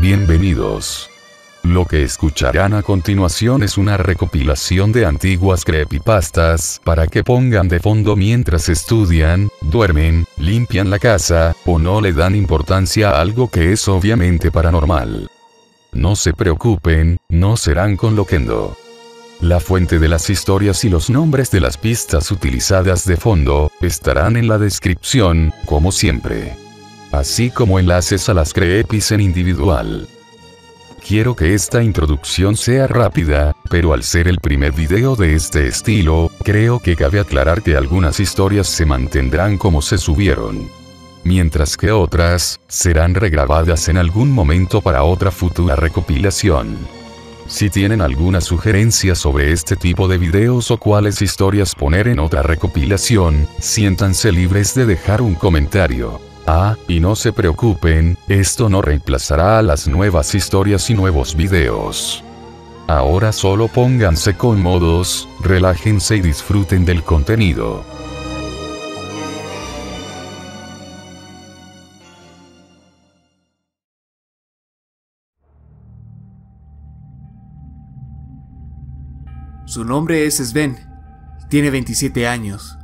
Bienvenidos. Lo que escucharán a continuación es una recopilación de antiguas creepypastas para que pongan de fondo mientras estudian, duermen, limpian la casa, o no le dan importancia a algo que es obviamente paranormal. No se preocupen, no serán con loquendo. La fuente de las historias y los nombres de las pistas utilizadas de fondo estarán en la descripción, como siempre. Así como enlaces a las creepys en individual. Quiero que esta introducción sea rápida, pero al ser el primer video de este estilo, creo que cabe aclarar que algunas historias se mantendrán como se subieron. Mientras que otras, serán regrabadas en algún momento para otra futura recopilación. Si tienen alguna sugerencia sobre este tipo de videos o cuáles historias poner en otra recopilación, siéntanse libres de dejar un comentario. Y no se preocupen, esto no reemplazará a las nuevas historias y nuevos videos. Ahora solo pónganse cómodos, relájense y disfruten del contenido. Su nombre es Sven, tiene 27 años,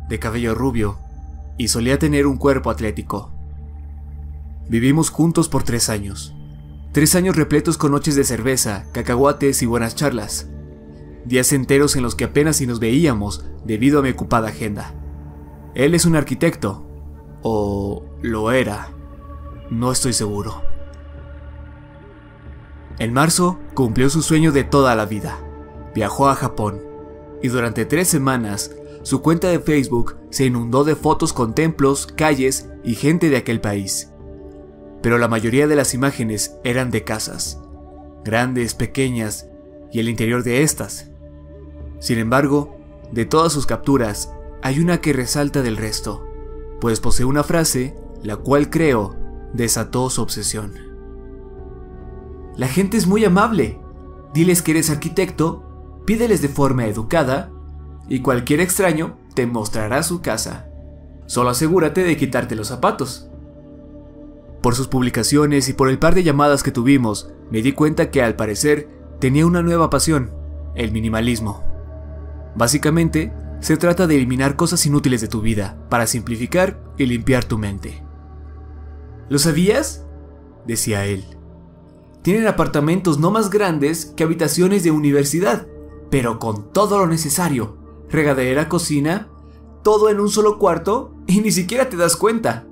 de cabello rubio, y solía tener un cuerpo atlético. Vivimos juntos por 3 años. 3 años repletos con noches de cerveza, cacahuates y buenas charlas. Días enteros en los que apenas si nos veíamos debido a mi ocupada agenda. Él es un arquitecto, o lo era, no estoy seguro. En marzo cumplió su sueño de toda la vida. Viajó a Japón, y durante 3 semanas su cuenta de Facebook se inundó de fotos con templos, calles y gente de aquel país. Pero la mayoría de las imágenes eran de casas, grandes, pequeñas, y el interior de estas. Sin embargo, de todas sus capturas, hay una que resalta del resto, pues posee una frase, la cual creo, desató su obsesión. La gente es muy amable. Diles que eres arquitecto, pídeles de forma educada, y cualquier extraño te mostrará su casa. Solo asegúrate de quitarte los zapatos. Por sus publicaciones y por el par de llamadas que tuvimos, me di cuenta que al parecer tenía una nueva pasión, el minimalismo. Básicamente, se trata de eliminar cosas inútiles de tu vida para simplificar y limpiar tu mente. ¿Lo sabías?, decía él. Tienen apartamentos no más grandes que habitaciones de universidad, pero con todo lo necesario. Regadera, cocina, todo en un solo cuarto y ni siquiera te das cuenta.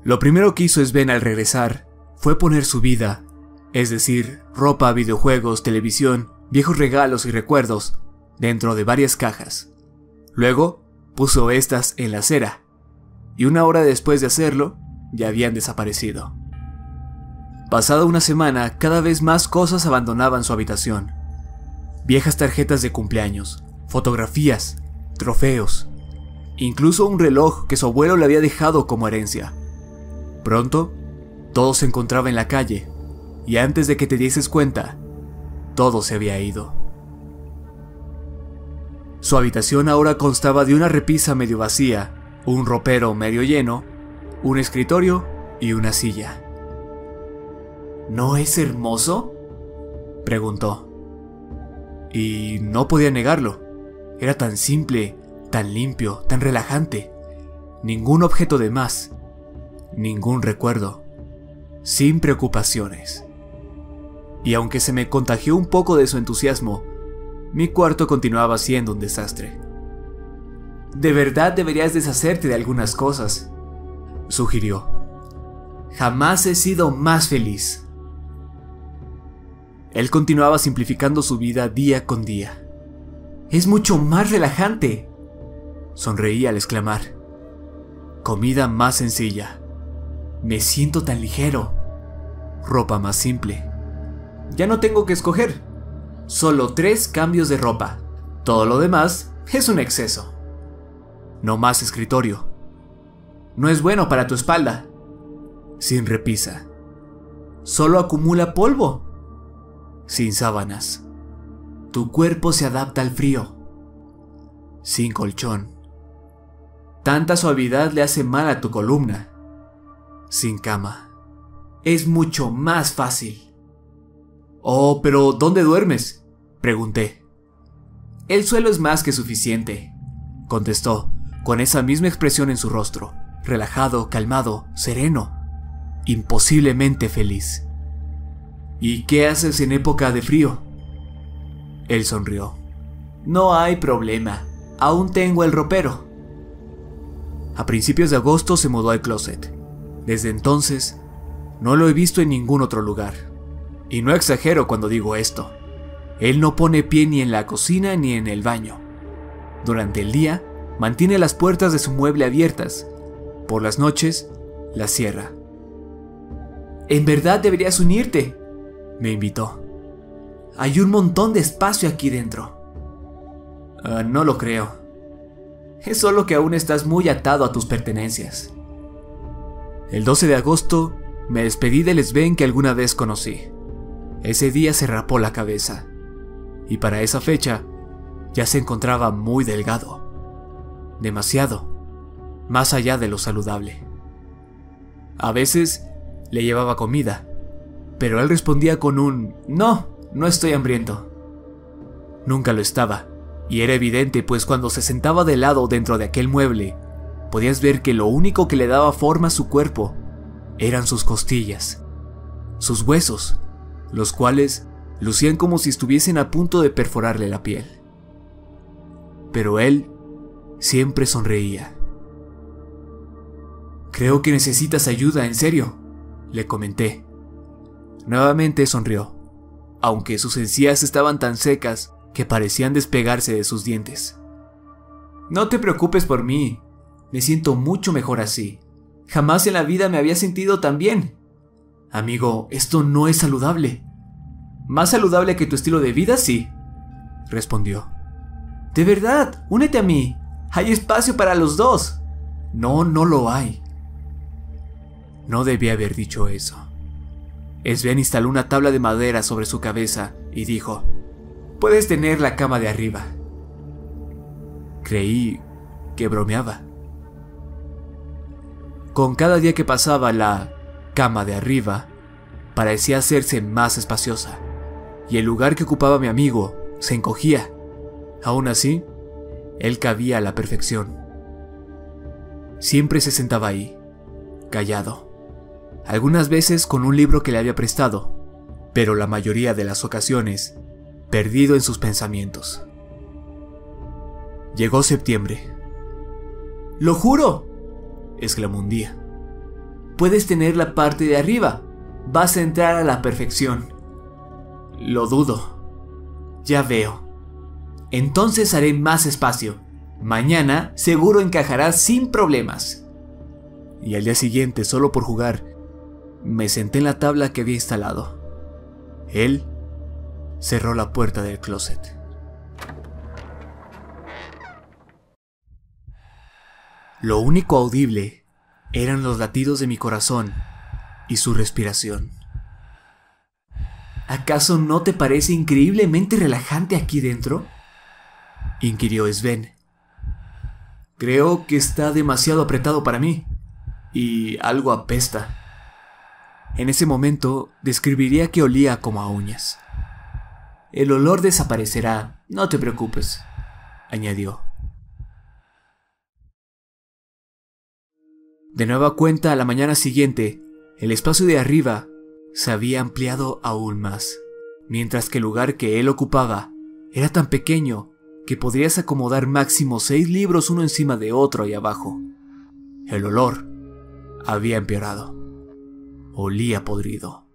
Lo primero que hizo Sven al regresar fue poner su vida, es decir, ropa, videojuegos, televisión, viejos regalos y recuerdos, dentro de varias cajas. Luego, puso estas en la acera, y 1 hora después de hacerlo, ya habían desaparecido. Pasada una semana, cada vez más cosas abandonaban su habitación. Viejas tarjetas de cumpleaños, fotografías, trofeos, incluso un reloj que su abuelo le había dejado como herencia. Pronto, todo se encontraba en la calle, y antes de que te dieses cuenta, todo se había ido. Su habitación ahora constaba de una repisa medio vacía, un ropero medio lleno, un escritorio y una silla. ¿No es hermoso?, preguntó. Y no podía negarlo. Era tan simple, tan limpio, tan relajante. Ningún objeto de más. Ningún recuerdo. Sin preocupaciones. Y aunque se me contagió un poco de su entusiasmo, mi cuarto continuaba siendo un desastre. De verdad deberías deshacerte de algunas cosas, sugirió. Jamás he sido más feliz. Él continuaba simplificando su vida día con día. Es mucho más relajante, sonreía al exclamar. Comida más sencilla. Me siento tan ligero. Ropa más simple. Ya no tengo que escoger. Solo 3 cambios de ropa. Todo lo demás es un exceso. No más escritorio. No es bueno para tu espalda. Sin repisa. Solo acumula polvo. Sin sábanas. Tu cuerpo se adapta al frío. Sin colchón. Tanta suavidad le hace mal a tu columna. Sin cama. es mucho más fácil. Oh, pero ¿dónde duermes?, pregunté. El suelo es más que suficiente, contestó, con esa misma expresión en su rostro, relajado, calmado, sereno, imposiblemente feliz. ¿Y qué haces en época de frío? Él sonrió. No hay problema, aún tengo el ropero. A principios de agosto se mudó al closet. Desde entonces, no lo he visto en ningún otro lugar. Y no exagero cuando digo esto. Él no pone pie ni en la cocina ni en el baño. Durante el día, mantiene las puertas de su mueble abiertas. Por las noches, las cierra. En verdad deberías unirte, me invitó. Hay un montón de espacio aquí dentro. No lo creo. Es solo que aún estás muy atado a tus pertenencias. El 12 de agosto me despedí del Sven que alguna vez conocí. Ese día se rapó la cabeza. Y para esa fecha ya se encontraba muy delgado. Demasiado. Más allá de lo saludable. A veces le llevaba comida, pero él respondía con un no estoy hambriento. Nunca lo estaba, y era evidente, pues cuando se sentaba de lado dentro de aquel mueble, podías ver que lo único que le daba forma a su cuerpo eran sus costillas, sus huesos, los cuales lucían como si estuviesen a punto de perforarle la piel. Pero él siempre sonreía. Creo que necesitas ayuda, en serio, le comenté. Nuevamente sonrió, aunque sus encías estaban tan secas que parecían despegarse de sus dientes. No te preocupes por mí, me siento mucho mejor así. Jamás en la vida me había sentido tan bien. Amigo, esto no es saludable. Más saludable que tu estilo de vida, sí, respondió. De verdad, únete a mí, hay espacio para los dos. No lo hay. No debía haber dicho eso. Sven instaló una tabla de madera sobre su cabeza y dijo: puedes tener la cama de arriba. Creí que bromeaba. Con cada día que pasaba, la cama de arriba parecía hacerse más espaciosa, y el lugar que ocupaba mi amigo se encogía. Aún así, él cabía a la perfección. Siempre se sentaba ahí, callado. Algunas veces con un libro que le había prestado, pero la mayoría de las ocasiones perdido en sus pensamientos. Llegó septiembre. ¡Lo juro!, exclamó un día. Puedes tener la parte de arriba, vas a entrar a la perfección. Lo dudo. Ya veo. Entonces haré más espacio. Mañana seguro encajarás sin problemas. Y al día siguiente, solo por jugar, me senté en la tabla que había instalado. Él cerró la puerta del closet. Lo único audible eran los latidos de mi corazón y su respiración. ¿Acaso no te parece increíblemente relajante aquí dentro?, inquirió Sven. Creo que está demasiado apretado para mí, y algo apesta. En ese momento describiría que olía como a uñas. El olor desaparecerá, no te preocupes, añadió. De nueva cuenta, a la mañana siguiente, el espacio de arriba se había ampliado aún más, mientras que el lugar que él ocupaba era tan pequeño que podrías acomodar máximo 6 libros uno encima de otro ahí abajo. El olor había empeorado. Olía podrido.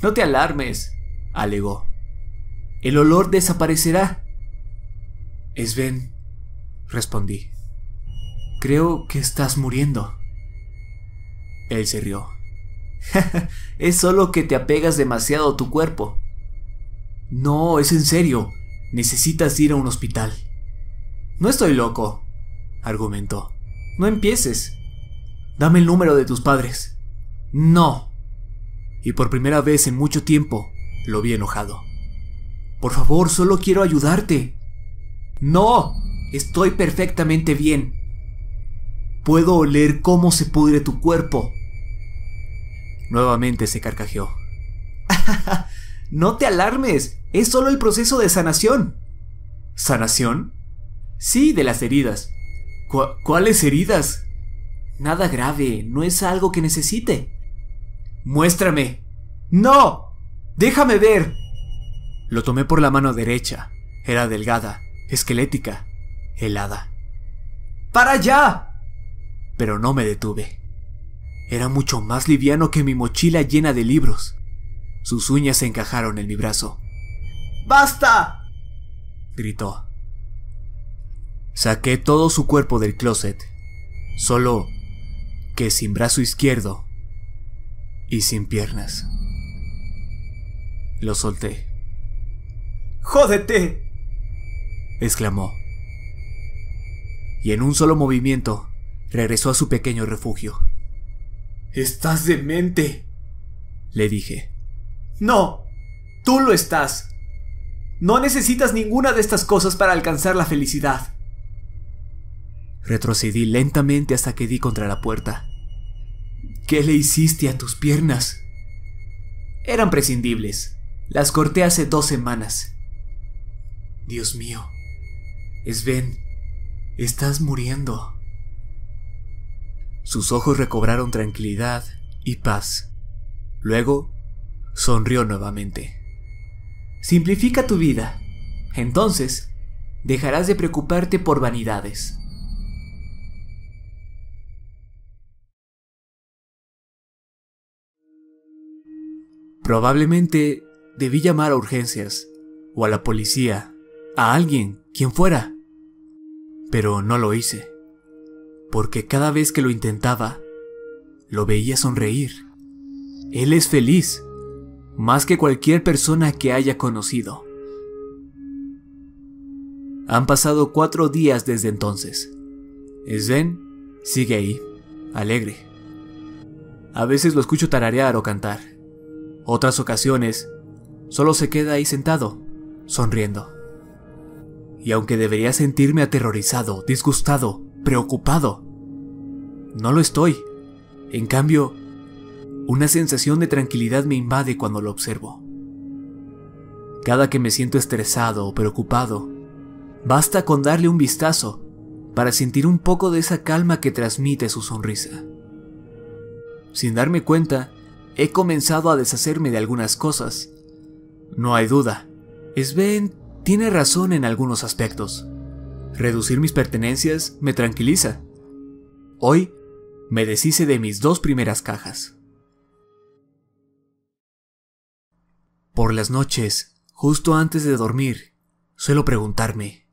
No te alarmes, alegó. El olor desaparecerá. Sven, respondí. Creo que estás muriendo. Él se rió. Es solo que te apegas demasiado a tu cuerpo. No, es en serio. Necesitas ir a un hospital. No estoy loco, argumentó. No empieces. Dame el número de tus padres. No. Y por primera vez en mucho tiempo lo vi enojado. Por favor, solo quiero ayudarte. No, estoy perfectamente bien. Puedo oler cómo se pudre tu cuerpo. Nuevamente se carcajeó. No te alarmes, es solo el proceso de sanación. ¿Sanación? Sí, de las heridas. ¿Cuáles heridas? Nada grave, no es algo que necesite. Muéstrame. ¡No! ¡Déjame ver! Lo tomé por la mano derecha. Era delgada, esquelética, helada. ¡Para allá! Pero no me detuve. Era mucho más liviano que mi mochila llena de libros. Sus uñas se encajaron en mi brazo. ¡Basta!, gritó. Saqué todo su cuerpo del closet, solo que sin brazo izquierdo y sin piernas. Lo solté. ¡Jódete!, exclamó. Y en un solo movimiento regresó a su pequeño refugio. «¡Estás demente!», le dije. «No, tú lo estás. No necesitas ninguna de estas cosas para alcanzar la felicidad». Retrocedí lentamente hasta que di contra la puerta. «¿Qué le hiciste a tus piernas?». «Eran prescindibles. Las corté hace 2 semanas». «Dios mío. Sven, estás muriendo». Sus ojos recobraron tranquilidad y paz. Luego, sonrió nuevamente. «Simplifica tu vida. Entonces, dejarás de preocuparte por vanidades». Probablemente debí llamar a urgencias, o a la policía, a alguien, quien fuera. Pero no lo hice, porque cada vez que lo intentaba, lo veía sonreír. Él es feliz, más que cualquier persona que haya conocido. Han pasado 4 días desde entonces. Sven sigue ahí, alegre. A veces lo escucho tararear o cantar. Otras ocasiones, solo se queda ahí sentado, sonriendo. Y aunque debería sentirme aterrorizado, disgustado, preocupado, no lo estoy. En cambio, una sensación de tranquilidad me invade cuando lo observo. Cada que me siento estresado o preocupado, basta con darle un vistazo para sentir un poco de esa calma que transmite su sonrisa. Sin darme cuenta, he comenzado a deshacerme de algunas cosas. No hay duda, Sven tiene razón en algunos aspectos. Reducir mis pertenencias me tranquiliza. Hoy me deshice de mis 2 primeras cajas. Por las noches, justo antes de dormir, suelo preguntarme,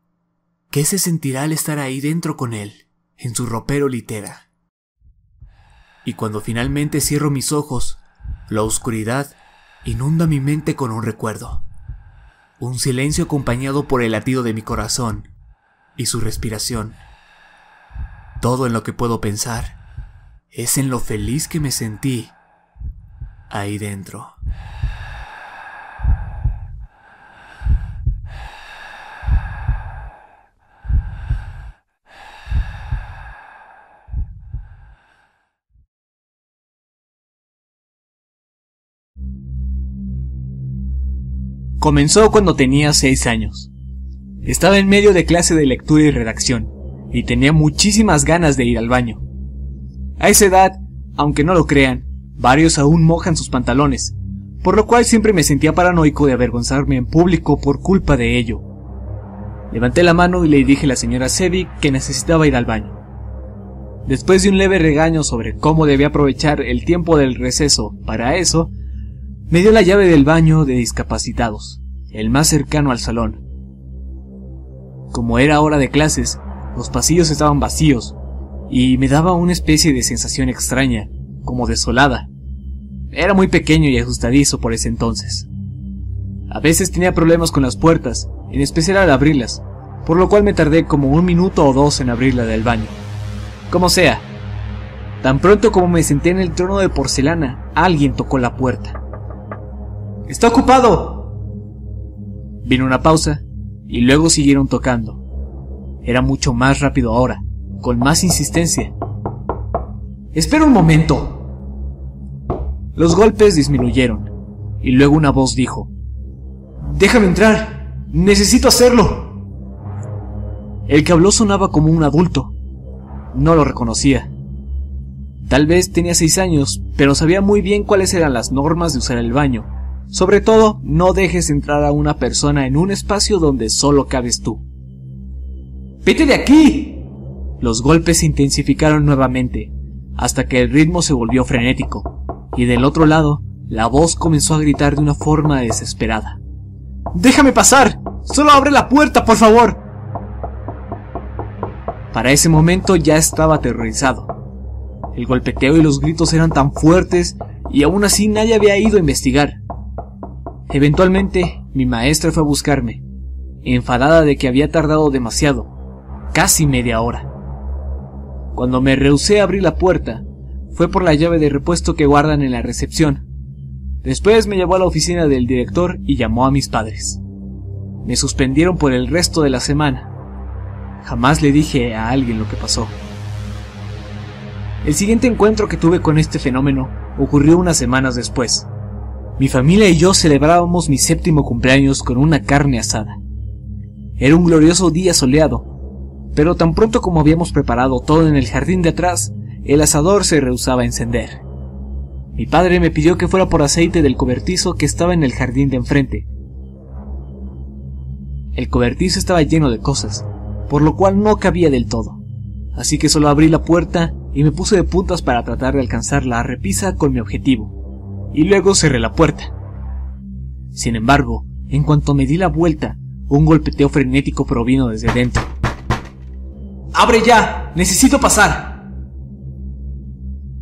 ¿qué se sentirá al estar ahí dentro con él, en su ropero litera? Y cuando finalmente cierro mis ojos, la oscuridad inunda mi mente con un recuerdo. Un silencio acompañado por el latido de mi corazón y su respiración. Todo en lo que puedo pensar es en lo feliz que me sentí ahí dentro. Comenzó cuando tenía 6 años. Estaba en medio de clase de lectura y redacción, y tenía muchísimas ganas de ir al baño. A esa edad, aunque no lo crean, varios aún mojan sus pantalones, por lo cual siempre me sentía paranoico de avergonzarme en público por culpa de ello. Levanté la mano y le dije a la señora Sevi que necesitaba ir al baño. Después de un leve regaño sobre cómo debía aprovechar el tiempo del receso para eso, me dio la llave del baño de discapacitados, el más cercano al salón. Como era hora de clases, los pasillos estaban vacíos, y me daba una especie de sensación extraña, como desolada. Era muy pequeño y asustadizo por ese entonces. A veces tenía problemas con las puertas, en especial al abrirlas, por lo cual me tardé como 1 minuto o 2 en abrirla del baño. Como sea, tan pronto como me senté en el trono de porcelana, alguien tocó la puerta. ¡Está ocupado! Vino una pausa, y luego siguieron tocando. Era mucho más rápido ahora, con más insistencia. ¡Espera un momento! Los golpes disminuyeron, y luego una voz dijo: «Déjame entrar, necesito hacerlo». El que habló sonaba como un adulto. No lo reconocía. Tal vez tenía 6 años, pero sabía muy bien cuáles eran las normas de usar el baño. Sobre todo, no dejes entrar a una persona en un espacio donde solo cabes tú. ¡Vete de aquí! Los golpes se intensificaron nuevamente, hasta que el ritmo se volvió frenético, y del otro lado, la voz comenzó a gritar de una forma desesperada: «¡Déjame pasar! ¡Solo abre la puerta, por favor!». Para ese momento ya estaba aterrorizado. El golpeteo y los gritos eran tan fuertes, y aún así nadie había ido a investigar. Eventualmente, mi maestra fue a buscarme, enfadada de que había tardado demasiado, casi media hora. Cuando me rehusé a abrir la puerta, fue por la llave de repuesto que guardan en la recepción. Después me llevó a la oficina del director y llamó a mis padres. Me suspendieron por el resto de la semana. Jamás le dije a alguien lo que pasó. El siguiente encuentro que tuve con este fenómeno ocurrió unas semanas después. Mi familia y yo celebrábamos mi 7º cumpleaños con una carne asada. Era un glorioso día soleado, pero tan pronto como habíamos preparado todo en el jardín de atrás, el asador se rehusaba a encender. Mi padre me pidió que fuera por aceite del cobertizo que estaba en el jardín de enfrente. El cobertizo estaba lleno de cosas, por lo cual no cabía del todo, así que solo abrí la puerta y me puse de puntas para tratar de alcanzar la repisa con mi objetivo, y luego cerré la puerta. Sin embargo, en cuanto me di la vuelta, un golpeteo frenético provino desde dentro. «¡Abre ya! ¡Necesito pasar!».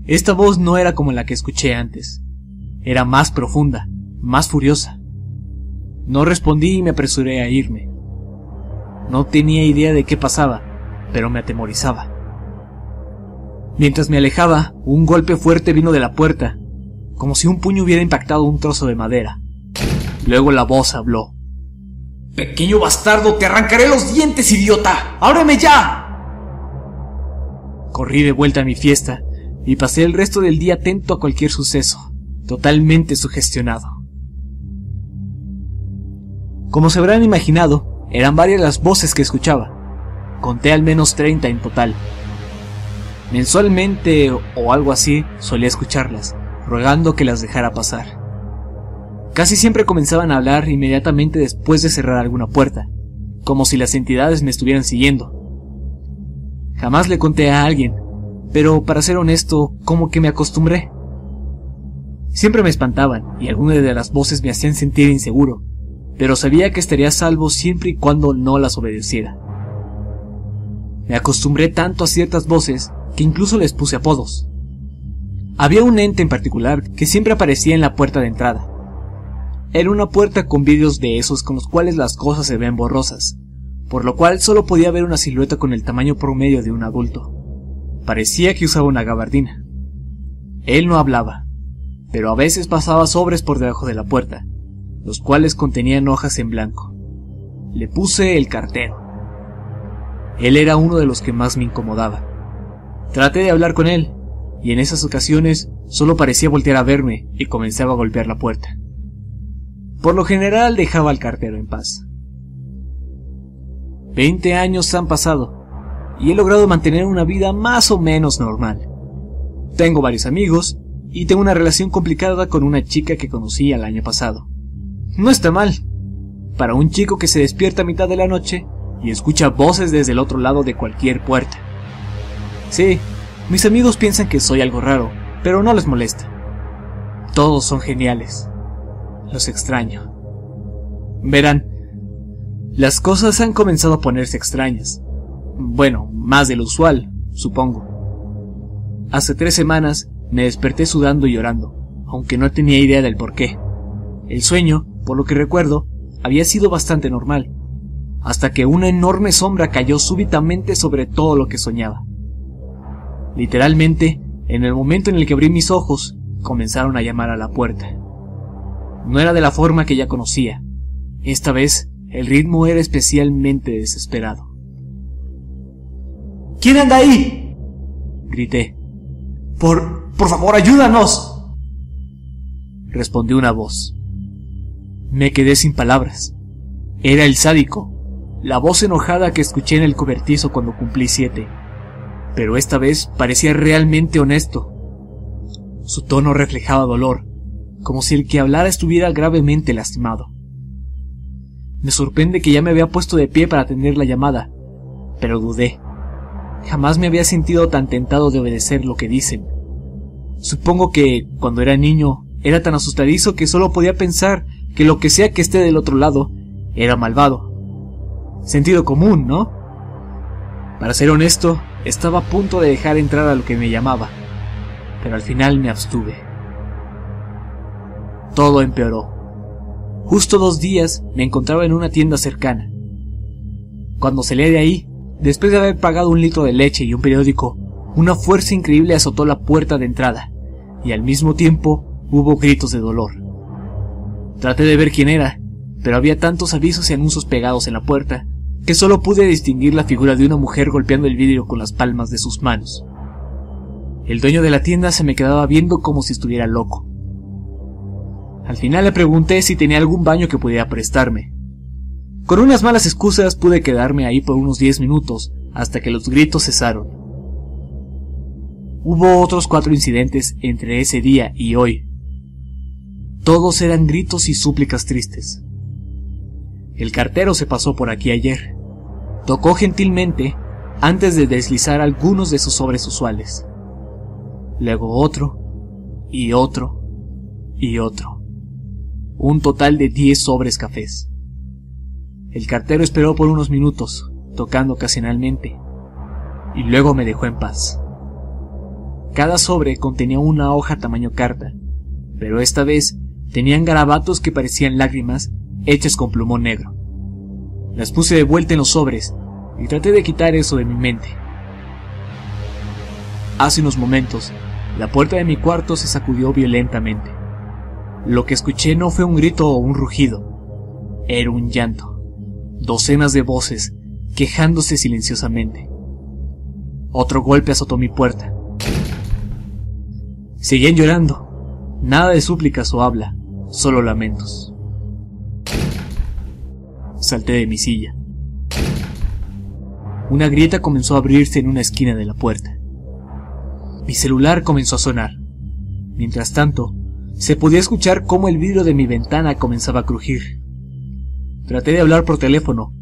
Esta voz no era como la que escuché antes. Era más profunda, más furiosa. No respondí y me apresuré a irme. No tenía idea de qué pasaba, pero me atemorizaba. Mientras me alejaba, un golpe fuerte vino de la puerta, como si un puño hubiera impactado un trozo de madera. Luego la voz habló: «¡Pequeño bastardo, te arrancaré los dientes, idiota! ¡Ábreme ya!». Corrí de vuelta a mi fiesta y pasé el resto del día atento a cualquier suceso, totalmente sugestionado. Como se habrán imaginado, eran varias las voces que escuchaba. Conté al menos 30 en total. Mensualmente o algo así solía escucharlas, rogando que las dejara pasar. Casi siempre comenzaban a hablar inmediatamente después de cerrar alguna puerta, como si las entidades me estuvieran siguiendo. Jamás le conté a alguien, pero para ser honesto, como que me acostumbré. Siempre me espantaban y algunas de las voces me hacían sentir inseguro, pero sabía que estaría a salvo siempre y cuando no las obedeciera. Me acostumbré tanto a ciertas voces que incluso les puse apodos. Había un ente en particular que siempre aparecía en la puerta de entrada. Era una puerta con vidrios de esos con los cuales las cosas se ven borrosas, por lo cual solo podía ver una silueta con el tamaño promedio de un adulto. Parecía que usaba una gabardina. Él no hablaba, pero a veces pasaba sobres por debajo de la puerta, los cuales contenían hojas en blanco. Le puse el cartero. Él era uno de los que más me incomodaba. Traté de hablar con él, y en esas ocasiones solo parecía voltear a verme y comenzaba a golpear la puerta. Por lo general dejaba al cartero en paz. 20 años han pasado, y he logrado mantener una vida más o menos normal. Tengo varios amigos, y tengo una relación complicada con una chica que conocí el año pasado. No está mal, para un chico que se despierta a mitad de la noche y escucha voces desde el otro lado de cualquier puerta. Sí, mis amigos piensan que soy algo raro, pero no les molesta. Todos son geniales. Los extraño. Verán, las cosas han comenzado a ponerse extrañas. Bueno, más de lo usual, supongo. Hace 3 semanas me desperté sudando y llorando, aunque no tenía idea del por qué. El sueño, por lo que recuerdo, había sido bastante normal, hasta que una enorme sombra cayó súbitamente sobre todo lo que soñaba. Literalmente, en el momento en el que abrí mis ojos, comenzaron a llamar a la puerta. No era de la forma que ya conocía. Esta vez, el ritmo era especialmente desesperado. ¿Quién anda ahí?, grité. Por favor, ayúdanos. respondió una voz. Me quedé sin palabras. Era el sádico, la voz enojada que escuché en el cobertizo cuando cumplí 7. Pero esta vez parecía realmente honesto. Su tono reflejaba dolor, como si el que hablara estuviera gravemente lastimado. Me sorprende que ya me había puesto de pie para atender la llamada, pero dudé. Jamás me había sentido tan tentado de obedecer lo que dicen. Supongo que, cuando era niño, era tan asustadizo que solo podía pensar que lo que sea que esté del otro lado era malvado. Sentido común, ¿no? Para ser honesto, estaba a punto de dejar entrar a lo que me llamaba, pero al final me abstuve. Todo empeoró. Justo 2 días me encontraba en una tienda cercana. Cuando salí de ahí, después de haber pagado 1 litro de leche y un periódico, una fuerza increíble azotó la puerta de entrada, y al mismo tiempo hubo gritos de dolor. Traté de ver quién era, pero había tantos avisos y anuncios pegados en la puerta, que solo pude distinguir la figura de una mujer golpeando el vidrio con las palmas de sus manos. El dueño de la tienda se me quedaba viendo como si estuviera loco. Al final le pregunté si tenía algún baño que pudiera prestarme. Con unas malas excusas pude quedarme ahí por unos 10 minutos, hasta que los gritos cesaron. Hubo otros 4 incidentes entre ese día y hoy. Todos eran gritos y súplicas tristes. El cartero se pasó por aquí ayer. Tocó gentilmente antes de deslizar algunos de sus sobres usuales. Luego otro, y otro, y otro. Un total de 10 sobres cafés. El cartero esperó por unos minutos, tocando ocasionalmente, y luego me dejó en paz. Cada sobre contenía una hoja tamaño carta, pero esta vez tenían garabatos que parecían lágrimas hechas con plumón negro. Las puse de vuelta en los sobres y traté de quitar eso de mi mente. Hace unos momentos, la puerta de mi cuarto se sacudió violentamente. Lo que escuché no fue un grito o un rugido, era un llanto. Docenas de voces quejándose silenciosamente. Otro golpe azotó mi puerta. Seguían llorando, nada de súplicas o habla, solo lamentos. Salté de mi silla. Una grieta comenzó a abrirse en una esquina de la puerta. Mi celular comenzó a sonar. Mientras tanto, se podía escuchar cómo el vidrio de mi ventana comenzaba a crujir. Traté de hablar por teléfono,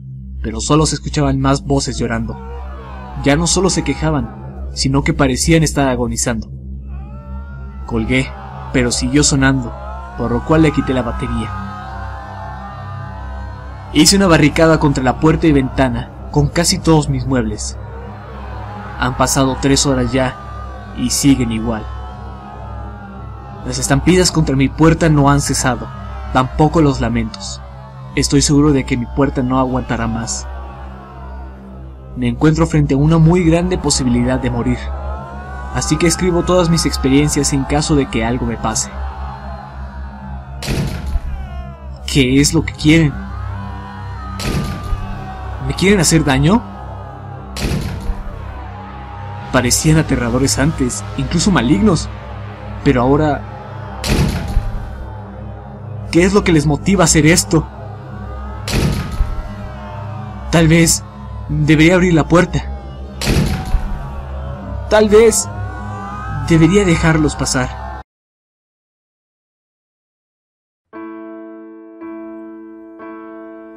pero solo se escuchaban más voces llorando. Ya no solo se quejaban, sino que parecían estar agonizando. Colgué, pero siguió sonando, por lo cual le quité la batería. Hice una barricada contra la puerta y ventana con casi todos mis muebles. Han pasado 3 horas ya y siguen igual. Las estampidas contra mi puerta no han cesado, tampoco los lamentos. Estoy seguro de que mi puerta no aguantará más. Me encuentro frente a una muy grande posibilidad de morir, así que escribo todas mis experiencias en caso de que algo me pase. ¿Qué es lo que quieren? ¿Me quieren hacer daño? Parecían aterradores antes, incluso malignos, pero ahora... ¿qué es lo que les motiva a hacer esto? Tal vez debería abrir la puerta. Tal vez debería dejarlos pasar.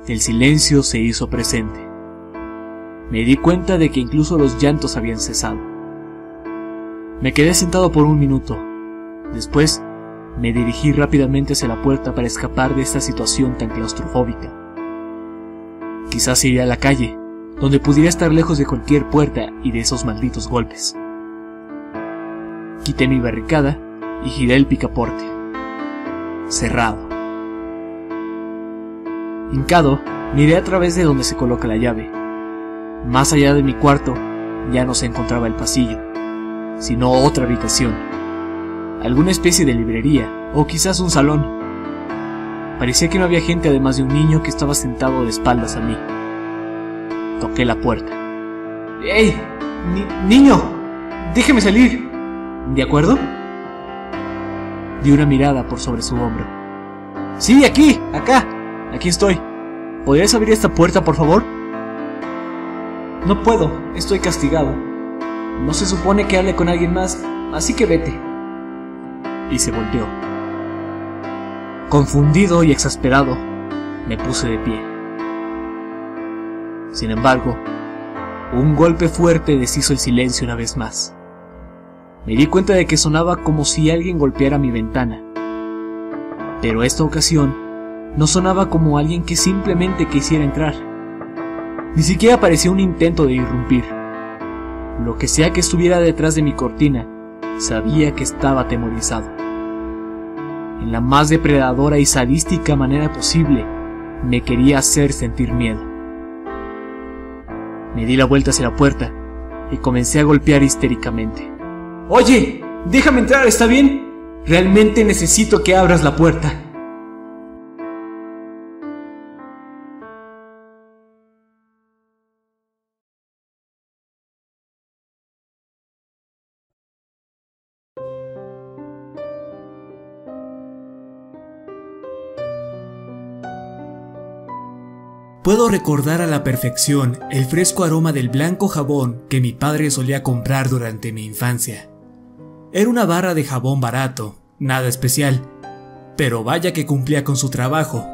El silencio se hizo presente. Me di cuenta de que incluso los llantos habían cesado. Me quedé sentado por 1 minuto. Después, me dirigí rápidamente hacia la puerta para escapar de esta situación tan claustrofóbica. Quizás iría a la calle, donde pudiera estar lejos de cualquier puerta y de esos malditos golpes. Quité mi barricada y giré el picaporte. Cerrado. Hincado, miré a través de donde se coloca la llave. Más allá de mi cuarto, ya no se encontraba el pasillo, sino otra habitación. Alguna especie de librería, o quizás un salón. Parecía que no había gente además de un niño que estaba sentado de espaldas a mí. Toqué la puerta. ¡Ey! ¡Niño! ¡Déjeme salir! ¿De acuerdo? Di una mirada por sobre su hombro. Sí, aquí, acá, aquí estoy. ¿Podrías abrir esta puerta, por favor? No puedo, estoy castigado. No se supone que hable con alguien más, así que vete. Y se volteó. Confundido y exasperado, me puse de pie. Sin embargo, un golpe fuerte deshizo el silencio una vez más. Me di cuenta de que sonaba como si alguien golpeara mi ventana. Pero esta ocasión no sonaba como alguien que simplemente quisiera entrar. Ni siquiera parecía un intento de irrumpir. Lo que sea que estuviera detrás de mi cortina, sabía que estaba atemorizado. En la más depredadora y sadística manera posible, me quería hacer sentir miedo. Me di la vuelta hacia la puerta y comencé a golpear histéricamente. ¡Oye! ¡Déjame entrar! ¿Está bien? Realmente necesito que abras la puerta. Puedo recordar a la perfección el fresco aroma del blanco jabón que mi padre solía comprar durante mi infancia. Era una barra de jabón barato, nada especial, pero vaya que cumplía con su trabajo.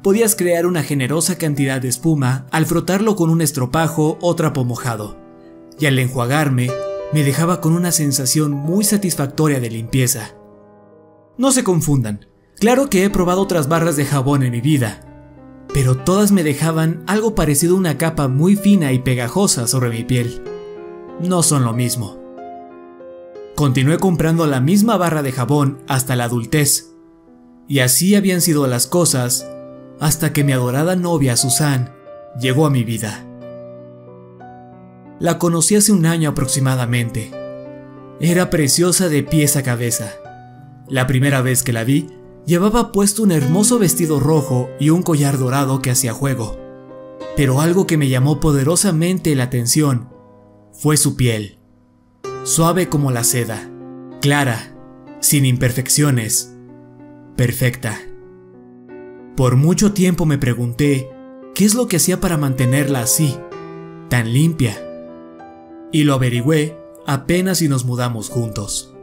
Podías crear una generosa cantidad de espuma al frotarlo con un estropajo o trapo mojado, y al enjuagarme me dejaba con una sensación muy satisfactoria de limpieza. No se confundan, claro que he probado otras barras de jabón en mi vida, pero todas me dejaban algo parecido a una capa muy fina y pegajosa sobre mi piel. No son lo mismo. Continué comprando la misma barra de jabón hasta la adultez, y así habían sido las cosas hasta que mi adorada novia Susan llegó a mi vida. La conocí hace un año aproximadamente. Era preciosa de pies a cabeza. La primera vez que la vi, llevaba puesto un hermoso vestido rojo y un collar dorado que hacía juego. Pero algo que me llamó poderosamente la atención fue su piel. Suave como la seda, clara, sin imperfecciones, perfecta. Por mucho tiempo me pregunté qué es lo que hacía para mantenerla así, tan limpia. Y lo averigüé apenas si nos mudamos juntos.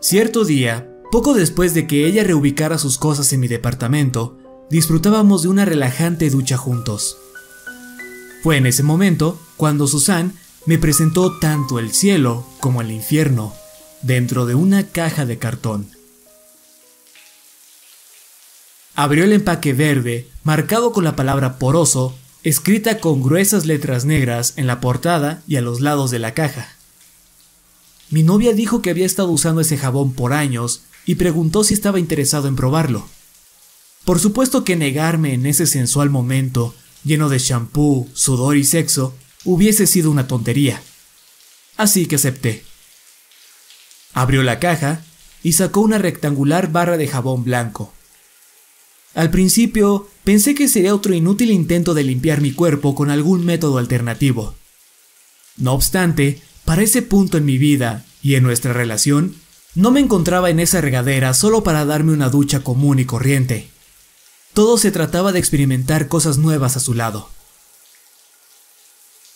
Cierto día, poco después de que ella reubicara sus cosas en mi departamento, disfrutábamos de una relajante ducha juntos. Fue en ese momento cuando Susan me presentó tanto el cielo como el infierno dentro de una caja de cartón. Abrió el empaque verde, marcado con la palabra poroso, escrita con gruesas letras negras en la portada y a los lados de la caja. Mi novia dijo que había estado usando ese jabón por años y preguntó si estaba interesado en probarlo. Por supuesto que negarme en ese sensual momento, lleno de shampoo, sudor y sexo, hubiese sido una tontería. Así que acepté. Abrió la caja y sacó una rectangular barra de jabón blanco. Al principio pensé que sería otro inútil intento de limpiar mi cuerpo con algún método alternativo. No obstante, para ese punto en mi vida y en nuestra relación, no me encontraba en esa regadera solo para darme una ducha común y corriente. Todo se trataba de experimentar cosas nuevas a su lado.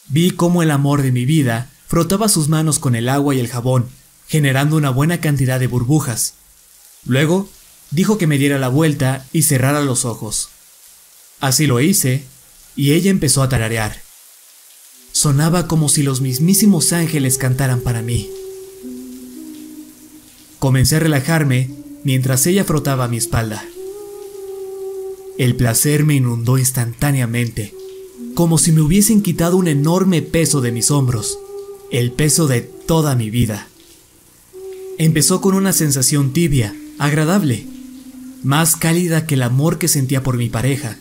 Vi cómo el amor de mi vida frotaba sus manos con el agua y el jabón, generando una buena cantidad de burbujas. Luego, dijo que me diera la vuelta y cerrara los ojos. Así lo hice, y ella empezó a tararear. Sonaba como si los mismísimos ángeles cantaran para mí. Comencé a relajarme mientras ella frotaba mi espalda. El placer me inundó instantáneamente, como si me hubiesen quitado un enorme peso de mis hombros, el peso de toda mi vida. Empezó con una sensación tibia, agradable, más cálida que el amor que sentía por mi pareja.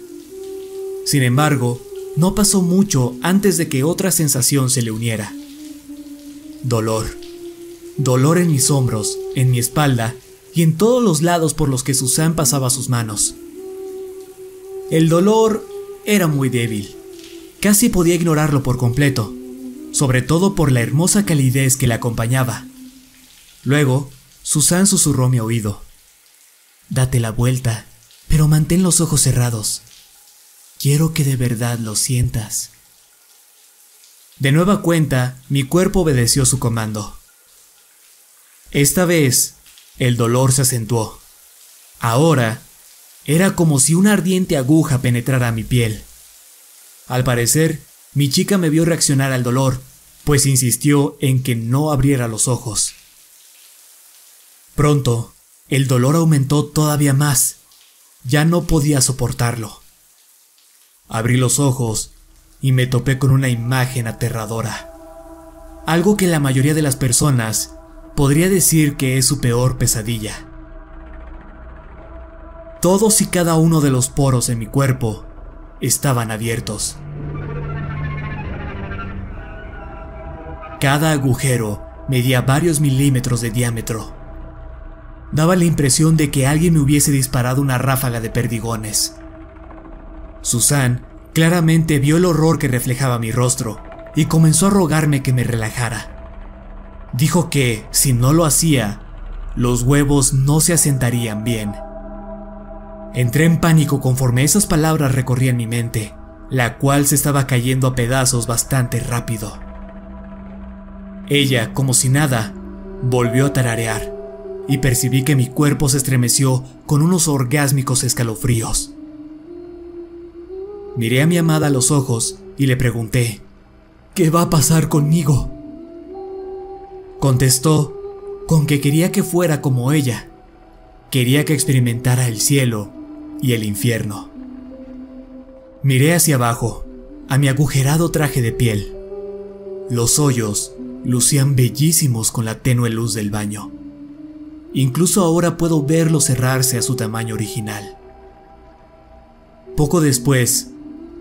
Sin embargo, no pasó mucho antes de que otra sensación se le uniera. Dolor. Dolor en mis hombros, en mi espalda y en todos los lados por los que Susan pasaba sus manos. El dolor era muy débil. Casi podía ignorarlo por completo, sobre todo por la hermosa calidez que le acompañaba. Luego, Susan susurró a mi oído: «Date la vuelta, pero mantén los ojos cerrados. Quiero que de verdad lo sientas». De nueva cuenta, mi cuerpo obedeció su comando. Esta vez, el dolor se acentuó. Ahora, era como si una ardiente aguja penetrara mi piel. Al parecer, mi chica me vio reaccionar al dolor, pues insistió en que no abriera los ojos. Pronto, el dolor aumentó todavía más. Ya no podía soportarlo. Abrí los ojos y me topé con una imagen aterradora. Algo que la mayoría de las personas podría decir que es su peor pesadilla. Todos y cada uno de los poros en mi cuerpo estaban abiertos. Cada agujero medía varios milímetros de diámetro. Daba la impresión de que alguien me hubiese disparado una ráfaga de perdigones. Susan claramente vio el horror que reflejaba mi rostro y comenzó a rogarme que me relajara. Dijo que, si no lo hacía, los huevos no se asentarían bien. Entré en pánico conforme esas palabras recorrían mi mente, la cual se estaba cayendo a pedazos bastante rápido. Ella, como si nada, volvió a tararear, y percibí que mi cuerpo se estremeció con unos orgásmicos escalofríos. Miré a mi amada a los ojos y le pregunté: «¿Qué va a pasar conmigo?». Contestó con que quería que fuera como ella. Quería que experimentara el cielo y el infierno. Miré hacia abajo, a mi agujerado traje de piel. Los hoyos lucían bellísimos con la tenue luz del baño. Incluso ahora puedo verlos cerrarse a su tamaño original. Poco después,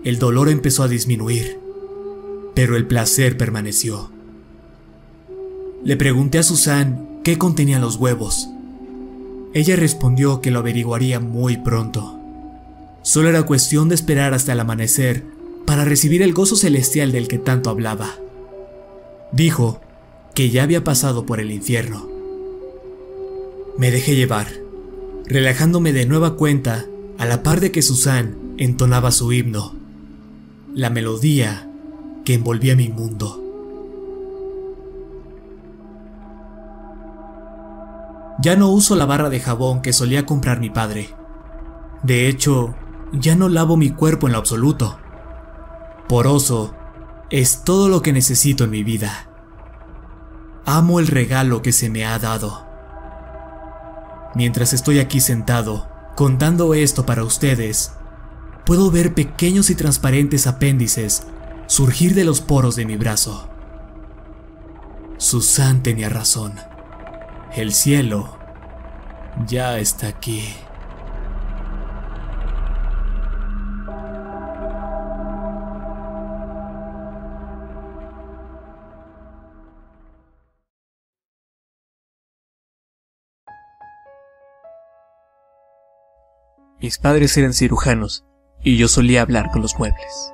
el dolor empezó a disminuir, pero el placer permaneció. Le pregunté a Susan qué contenían los huevos. Ella respondió que lo averiguaría muy pronto. Solo era cuestión de esperar hasta el amanecer para recibir el gozo celestial del que tanto hablaba. Dijo que ya había pasado por el infierno. Me dejé llevar, relajándome de nueva cuenta a la par de que Susan entonaba su himno, la melodía que envolvía mi mundo. Ya no uso la barra de jabón que solía comprar mi padre. De hecho, ya no lavo mi cuerpo en lo absoluto. Poroso es todo lo que necesito en mi vida. Amo el regalo que se me ha dado. Mientras estoy aquí sentado, contando esto para ustedes, puedo ver pequeños y transparentes apéndices surgir de los poros de mi brazo. Susan tenía razón. El cielo ya está aquí. Mis padres eran cirujanos y yo solía hablar con los muebles.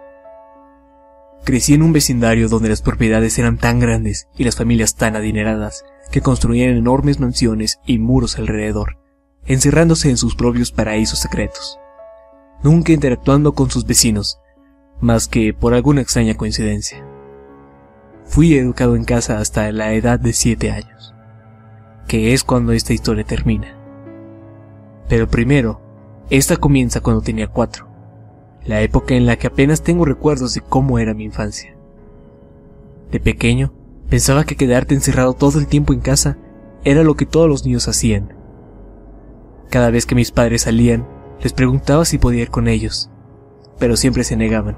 Crecí en un vecindario donde las propiedades eran tan grandes y las familias tan adineradas que construían enormes mansiones y muros alrededor, encerrándose en sus propios paraísos secretos, nunca interactuando con sus vecinos, más que por alguna extraña coincidencia. Fui educado en casa hasta la edad de 7 años, que es cuando esta historia termina. Pero primero, esta comienza cuando tenía 4, la época en la que apenas tengo recuerdos de cómo era mi infancia. De pequeño, pensaba que quedarte encerrado todo el tiempo en casa era lo que todos los niños hacían. Cada vez que mis padres salían, les preguntaba si podía ir con ellos, pero siempre se negaban,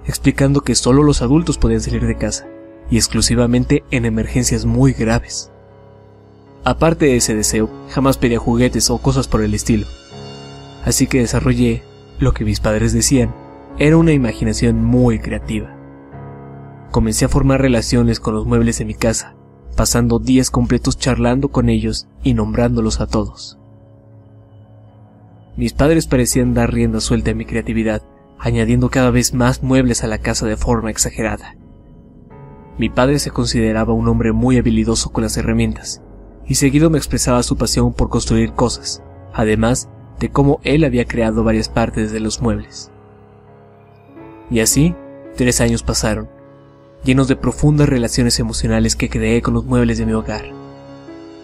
explicando que solo los adultos podían salir de casa, y exclusivamente en emergencias muy graves. Aparte de ese deseo, jamás pedía juguetes o cosas por el estilo, así que desarrollé lo que mis padres decían era una imaginación muy creativa. Comencé a formar relaciones con los muebles de mi casa, pasando días completos charlando con ellos y nombrándolos a todos. Mis padres parecían dar rienda suelta a mi creatividad, añadiendo cada vez más muebles a la casa de forma exagerada. Mi padre se consideraba un hombre muy habilidoso con las herramientas, y seguido me expresaba su pasión por construir cosas, además de cómo él había creado varias partes de los muebles. Y así, 3 años pasaron, llenos de profundas relaciones emocionales que creé con los muebles de mi hogar.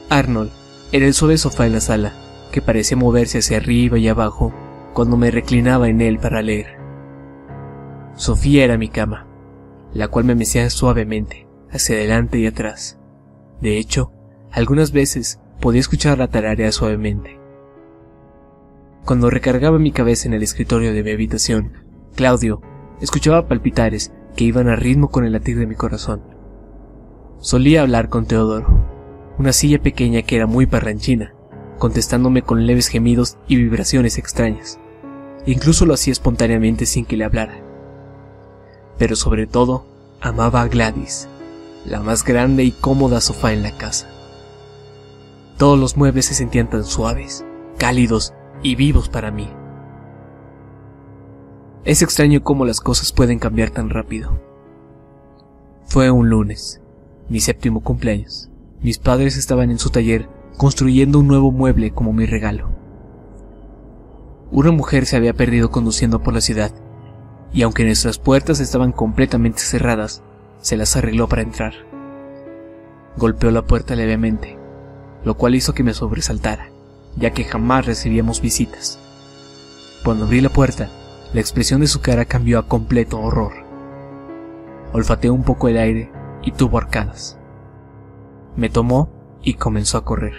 Arnold era el suave sofá en la sala, que parecía moverse hacia arriba y abajo cuando me reclinaba en él para leer. Sofía era mi cama, la cual me mecía suavemente, hacia adelante y atrás. De hecho, algunas veces podía escucharla tararear suavemente. Cuando recargaba mi cabeza en el escritorio de mi habitación, Claudio escuchaba palpitares que iban a ritmo con el latir de mi corazón. Solía hablar con Teodoro, una silla pequeña que era muy parlanchina, contestándome con leves gemidos y vibraciones extrañas. Incluso lo hacía espontáneamente sin que le hablara. Pero sobre todo, amaba a Gladys, la más grande y cómoda sofá en la casa. Todos los muebles se sentían tan suaves, cálidos y vivos para mí. Es extraño cómo las cosas pueden cambiar tan rápido. Fue un lunes, mi 7º cumpleaños. Mis padres estaban en su taller construyendo un nuevo mueble como mi regalo. Una mujer se había perdido conduciendo por la ciudad, y aunque nuestras puertas estaban completamente cerradas, se las arregló para entrar. Golpeó la puerta levemente, lo cual hizo que me sobresaltara, ya que jamás recibíamos visitas. Cuando abrí la puerta, la expresión de su cara cambió a completo horror. Olfateó un poco el aire y tuvo arcadas. Me tomó y comenzó a correr.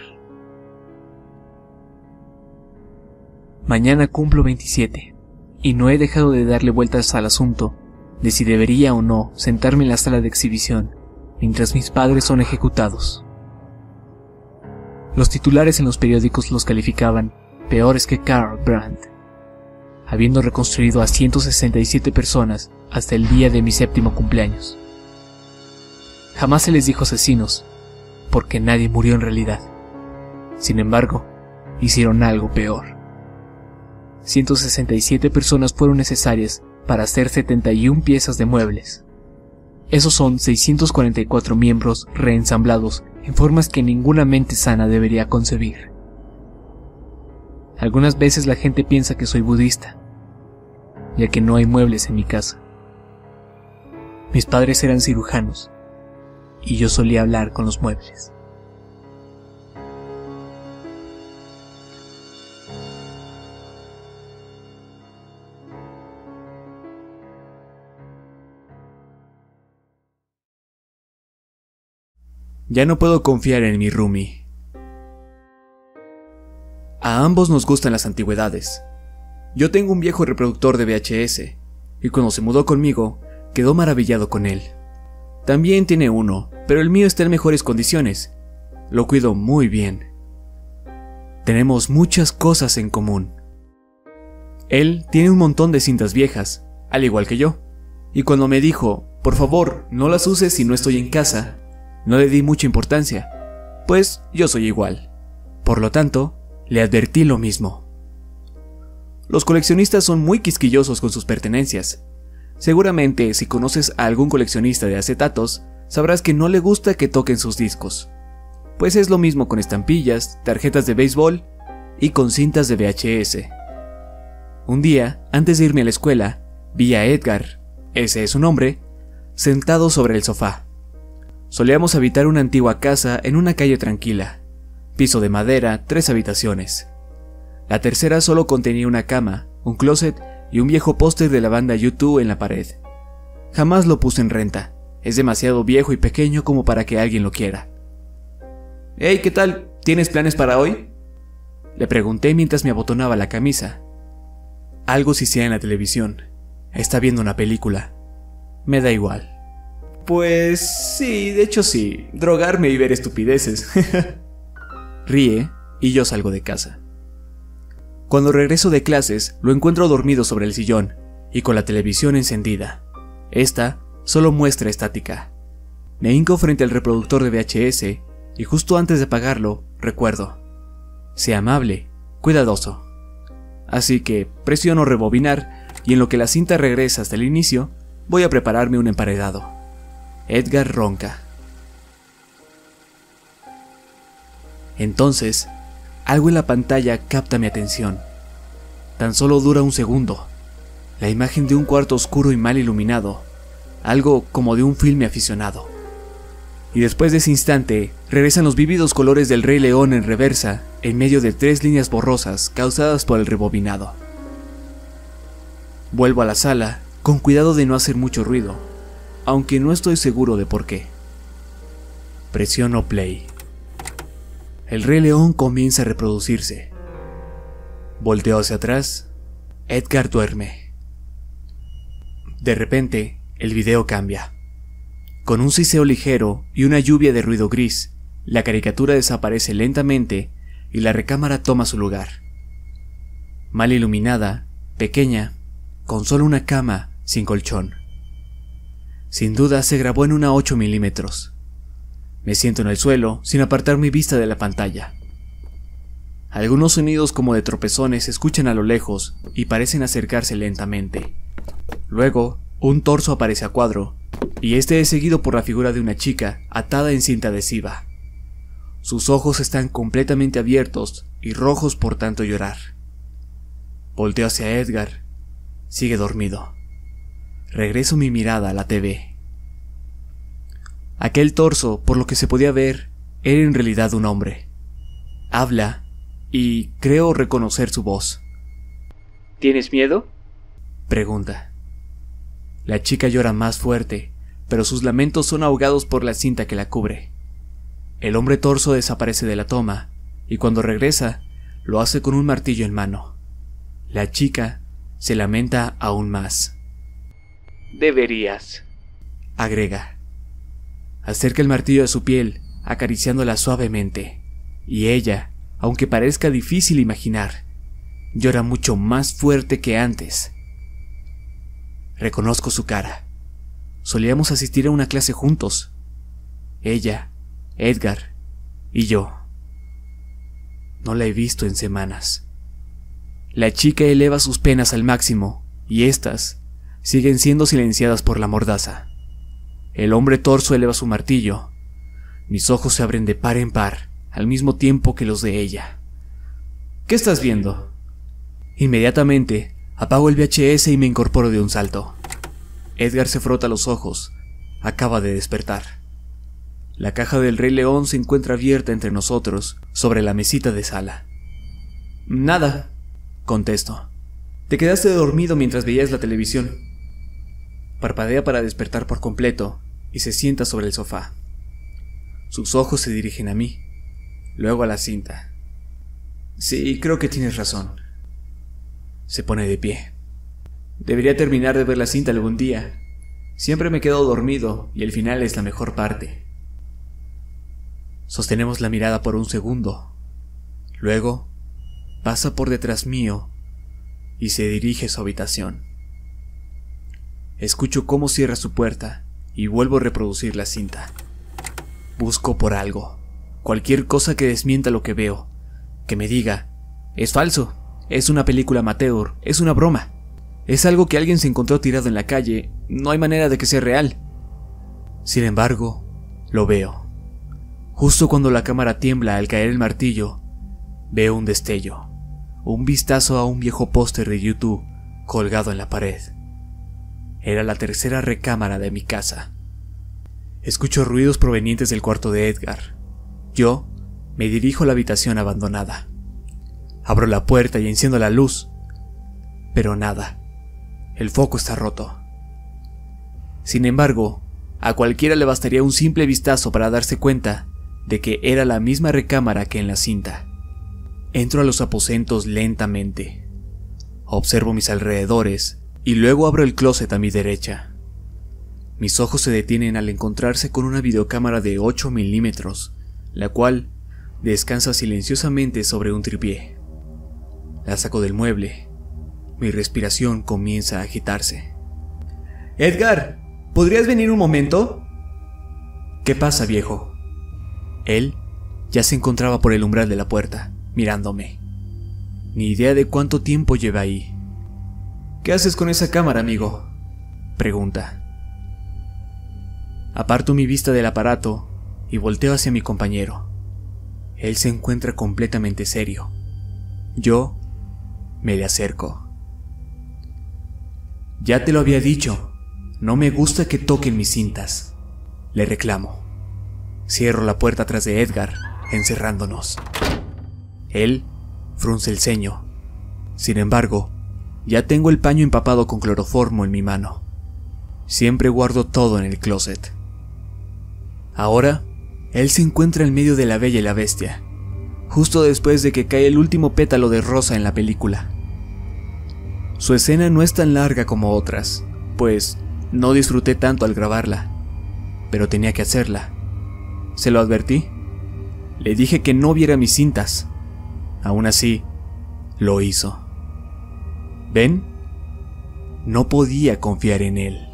Mañana cumplo 27 y no he dejado de darle vueltas al asunto de si debería o no sentarme en la sala de exhibición mientras mis padres son ejecutados. Los titulares en los periódicos los calificaban peores que Karl Brandt, habiendo reconstruido a 167 personas hasta el día de mi 7º cumpleaños. Jamás se les dijo asesinos, porque nadie murió en realidad. Sin embargo, hicieron algo peor. 167 personas fueron necesarias para hacer 71 piezas de muebles. Esos son 644 miembros reensamblados en formas que ninguna mente sana debería concebir. Algunas veces la gente piensa que soy budista, ya que no hay muebles en mi casa. Mis padres eran cirujanos, y yo solía hablar con los muebles. Ya no puedo confiar en mi roomie. A ambos nos gustan las antigüedades. Yo tengo un viejo reproductor de VHS, y cuando se mudó conmigo, quedó maravillado con él. También tiene uno, pero el mío está en mejores condiciones. Lo cuido muy bien. Tenemos muchas cosas en común. Él tiene un montón de cintas viejas, al igual que yo, y cuando me dijo, por favor, no las uses si no estoy en casa, no le di mucha importancia, pues yo soy igual. Por lo tanto, le advertí lo mismo. Los coleccionistas son muy quisquillosos con sus pertenencias. Seguramente, si conoces a algún coleccionista de acetatos, sabrás que no le gusta que toquen sus discos. Pues es lo mismo con estampillas, tarjetas de béisbol y con cintas de VHS. Un día, antes de irme a la escuela, vi a Edgar, ese es su nombre, sentado sobre el sofá. Solíamos habitar una antigua casa en una calle tranquila, piso de madera, 3 habitaciones. La tercera solo contenía una cama, un closet y un viejo póster de la banda U2 en la pared. Jamás lo puse en renta, es demasiado viejo y pequeño como para que alguien lo quiera. «Hey, ¿qué tal? ¿Tienes planes para hoy?», le pregunté mientras me abotonaba la camisa. Algo sisea en la televisión. Está viendo una película. Me da igual. Pues sí, de hecho sí, drogarme y ver estupideces. Ríe y yo salgo de casa. Cuando regreso de clases, lo encuentro dormido sobre el sillón y con la televisión encendida. Esta solo muestra estática. Me hinco frente al reproductor de VHS y justo antes de apagarlo, recuerdo: sea amable, cuidadoso. Así que presiono rebobinar y en lo que la cinta regresa hasta el inicio, voy a prepararme un emparedado. Edgar ronca. Entonces, algo en la pantalla capta mi atención. Tan solo dura un segundo. La imagen de un cuarto oscuro y mal iluminado, algo como de un filme aficionado. Y después de ese instante, regresan los vívidos colores del Rey León en reversa, en medio de 3 líneas borrosas causadas por el rebobinado. Vuelvo a la sala, con cuidado de no hacer mucho ruido, aunque no estoy seguro de por qué. Presiono play. El Rey León comienza a reproducirse. Volteo hacia atrás. Edgar duerme. De repente, el video cambia. Con un siseo ligero y una lluvia de ruido gris, la caricatura desaparece lentamente y la recámara toma su lugar. Mal iluminada, pequeña, con solo una cama sin colchón. Sin duda se grabó en una 8 milímetros. Me siento en el suelo sin apartar mi vista de la pantalla. Algunos sonidos como de tropezones se escuchan a lo lejos y parecen acercarse lentamente. Luego, un torso aparece a cuadro, y este es seguido por la figura de una chica atada en cinta adhesiva. Sus ojos están completamente abiertos y rojos por tanto llorar. Volteo hacia Edgar. Sigue dormido. Regreso mi mirada a la TV. Aquel torso, por lo que se podía ver, era en realidad un hombre. Habla, y creo reconocer su voz. ¿Tienes miedo?, pregunta. La chica llora más fuerte, pero sus lamentos son ahogados por la cinta que la cubre. El hombre torso desaparece de la toma, y cuando regresa, lo hace con un martillo en mano. La chica se lamenta aún más. Deberías, agrega. Acerca el martillo a su piel, acariciándola suavemente, y ella, aunque parezca difícil imaginar, llora mucho más fuerte que antes. Reconozco su cara. Solíamos asistir a una clase juntos. Ella, Edgar y yo. No la he visto en semanas. La chica eleva sus penas al máximo, y éstas siguen siendo silenciadas por la mordaza. El hombre torso eleva su martillo. Mis ojos se abren de par en par, al mismo tiempo que los de ella. ¿Qué estás viendo? Inmediatamente, apago el VHS y me incorporo de un salto. Edgar se frota los ojos. Acaba de despertar. La caja del Rey León se encuentra abierta entre nosotros, sobre la mesita de sala. Nada, contesto. Te quedaste dormido mientras veías la televisión. Parpadea para despertar por completo y se sienta sobre el sofá. Sus ojos se dirigen a mí, luego a la cinta. Sí, creo que tienes razón. Se pone de pie. Debería terminar de ver la cinta algún día. Siempre me quedo dormido y el final es la mejor parte. Sostenemos la mirada por un segundo. Luego, pasa por detrás mío y se dirige a su habitación. Escucho cómo cierra su puerta y vuelvo a reproducir la cinta. Busco por algo, cualquier cosa que desmienta lo que veo, que me diga, es falso, es una película amateur, es una broma, es algo que alguien se encontró tirado en la calle, no hay manera de que sea real. Sin embargo, lo veo. Justo cuando la cámara tiembla al caer el martillo, veo un destello, un vistazo a un viejo póster de YouTube colgado en la pared. Era la tercera recámara de mi casa. Escucho ruidos provenientes del cuarto de Edgar. Yo me dirijo a la habitación abandonada. Abro la puerta y enciendo la luz, pero nada. El foco está roto. Sin embargo, a cualquiera le bastaría un simple vistazo para darse cuenta de que era la misma recámara que en la cinta. Entro a los aposentos lentamente. Observo mis alrededores y luego abro el closet a mi derecha. Mis ojos se detienen al encontrarse con una videocámara de 8 milímetros, la cual descansa silenciosamente sobre un tripié. La saco del mueble. Mi respiración comienza a agitarse. Edgar, ¿podrías venir un momento? ¿Qué pasa, viejo? Él ya se encontraba por el umbral de la puerta, mirándome. Ni idea de cuánto tiempo lleva ahí. ¿Qué haces con esa cámara, amigo?, pregunta. Aparto mi vista del aparato y volteo hacia mi compañero. Él se encuentra completamente serio. Yo me le acerco. Ya te lo había dicho, no me gusta que toquen mis cintas, le reclamo. Cierro la puerta tras de Edgar, encerrándonos. Él frunce el ceño. Sin embargo, ya tengo el paño empapado con cloroformo en mi mano. Siempre guardo todo en el closet. Ahora, él se encuentra en medio de La Bella y la Bestia, justo después de que cae el último pétalo de rosa en la película. Su escena no es tan larga como otras, pues no disfruté tanto al grabarla, pero tenía que hacerla. Se lo advertí. Le dije que no viera mis cintas. Aún así, lo hizo. ¿Ven? No podía confiar en él.